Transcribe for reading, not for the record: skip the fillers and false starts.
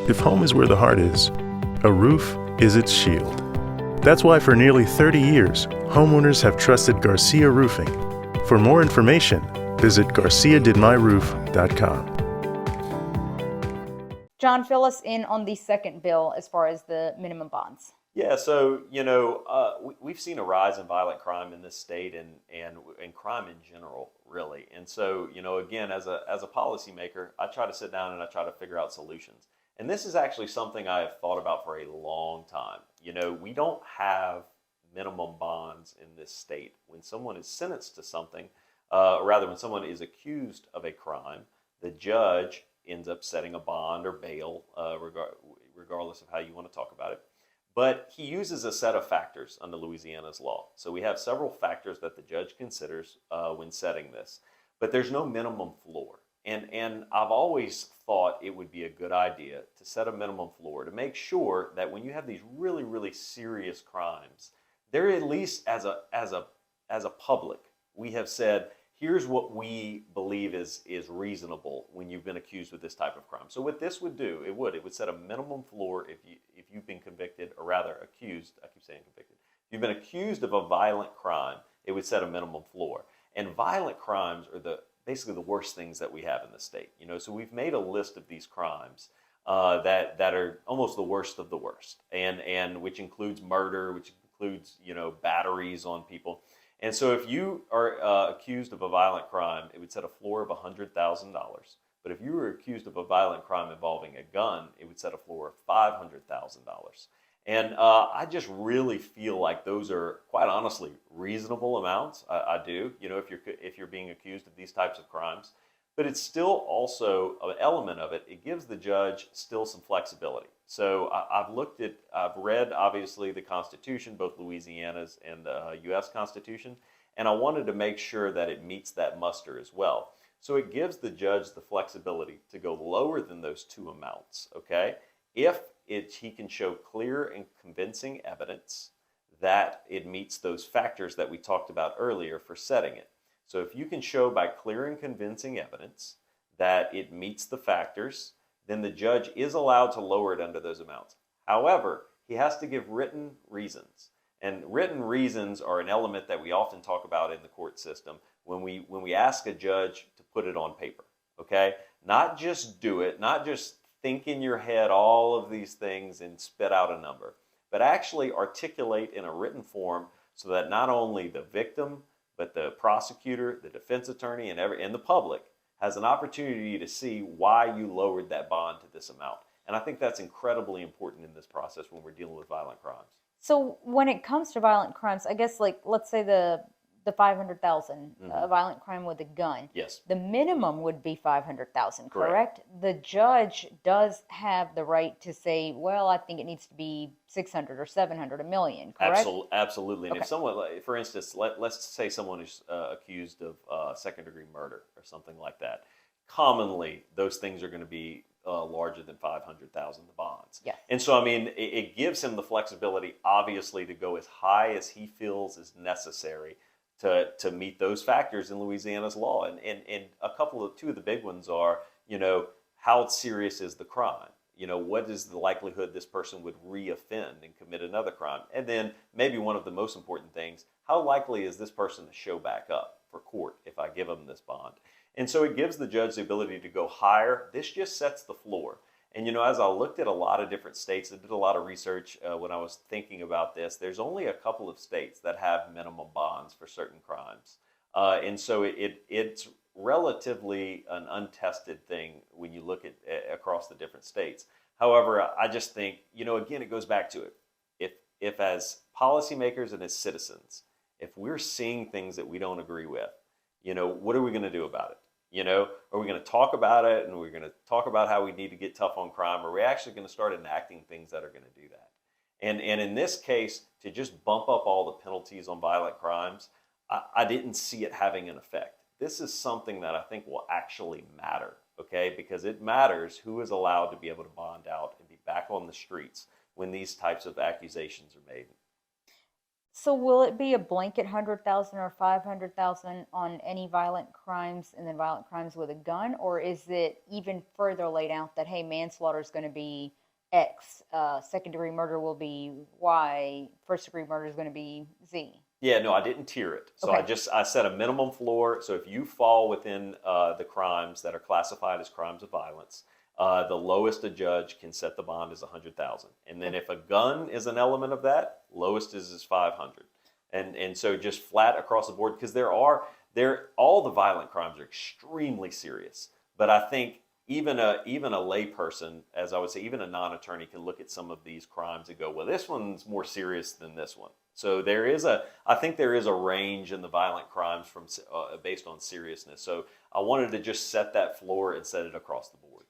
If home is where the heart is, a roof is its shield. That's why for nearly 30 years, homeowners have trusted Garcia Roofing. For more information, visit garciadidmyroof.com. John, fill us in on the second bill as far as the minimum bonds. Yeah, so we've seen a rise in violent crime in this state and crime in general, really. And so again, as a policymaker, I try to sit down and I try to figure out solutions. And this is actually something I have thought about for a long time. We don't have minimum bonds in this state. When someone is sentenced to something, when someone is accused of a crime, the judge ends up setting a bond or bail, regardless of how you want to talk about it. But he uses a set of factors under Louisiana's law. So we have several factors that the judge considers when setting this. But there's no minimum floor. And I've always thought it would be a good idea to set a minimum floor to make sure that when you have these really, really serious crimes, they're at least as a public, we have said, here's what we believe is reasonable when you've been accused of this type of crime. So what this would do, it would set a minimum floor if you've been convicted, or rather accused. I keep saying convicted. If you've been accused of a violent crime, it would set a minimum floor. And violent crimes are basically the worst things that we have in the state. So we've made a list of these crimes that are almost the worst of the worst, and which includes murder, which includes batteries on people. And so if you are accused of a violent crime, it would set a floor of $100,000. But if you were accused of a violent crime involving a gun, it would set a floor of $500,000. And I just really feel like those are, quite honestly, reasonable amounts. I do, if you're being accused of these types of crimes. But it's still also an element of it. It gives the judge still some flexibility. So I've read, obviously, the Constitution, both Louisiana's and the U.S. Constitution, and I wanted to make sure that it meets that muster as well. So it gives the judge the flexibility to go lower than those two amounts, okay? If he can show clear and convincing evidence that it meets those factors that we talked about earlier for setting it. So if you can show by clear and convincing evidence that it meets the factors, then the judge is allowed to lower it under those amounts. However, he has to give written reasons. And written reasons are an element that we often talk about in the court system when we ask a judge to put it on paper, okay? Not just do it, not just think in your head all of these things and spit out a number, but actually articulate in a written form so that not only the victim, but the prosecutor, the defense attorney, and the public has an opportunity to see why you lowered that bond to this amount. And I think that's incredibly important in this process when we're dealing with violent crimes. So when it comes to violent crimes, I guess, like, let's say the 500,000, a violent crime with a gun. Yes. The minimum would be 500,000, correct? Correct. The judge does have the right to say, well, I think it needs to be 600 or 700, $1 million, correct? Absolutely. And Okay. if someone, for instance, let's say someone is accused of second-degree murder or something like that. Commonly, those things are going to be larger than 500,000, the bonds. Yeah. And so, I mean, it gives him the flexibility, obviously, to go as high as he feels is necessary to meet those factors in Louisiana's law. And two of the big ones are, how serious is the crime? What is the likelihood this person would re-offend and commit another crime? And then maybe one of the most important things, how likely is this person to show back up for court if I give them this bond? And so it gives the judge the ability to go higher. This just sets the floor. And, as I looked at a lot of different states, I did a lot of research when I was thinking about this. There's only a couple of states that have minimum bonds for certain crimes. And so it's relatively an untested thing when you look at across the different states. However, I just think, again, it goes back to it. If as policymakers and as citizens, if we're seeing things that we don't agree with, what are we going to do about it? Are we going to talk about it and we're going to talk about how we need to get tough on crime? Or are we actually going to start enacting things that are going to do that? And in this case, to just bump up all the penalties on violent crimes, I didn't see it having an effect. This is something that I think will actually matter, okay? Because it matters who is allowed to be able to bond out and be back on the streets when these types of accusations are made. So will it be a blanket 100,000 or 500,000 on any violent crimes and then violent crimes with a gun, or is it even further laid out that hey, manslaughter is going to be X, second degree murder will be Y, first degree murder is going to be Z? Yeah, no, I didn't tier it. So Okay. I set a minimum floor. So if you fall within the crimes that are classified as crimes of violence, the lowest a judge can set the bond is 100,000. And then if a gun is an element of that, lowest is 500. And so just flat across the board, because all the violent crimes are extremely serious. But I think even a lay person, as I would say, even a non-attorney can look at some of these crimes and go, well, this one's more serious than this one. So I think there is a range in the violent crimes from based on seriousness. So I wanted to just set that floor and set it across the board.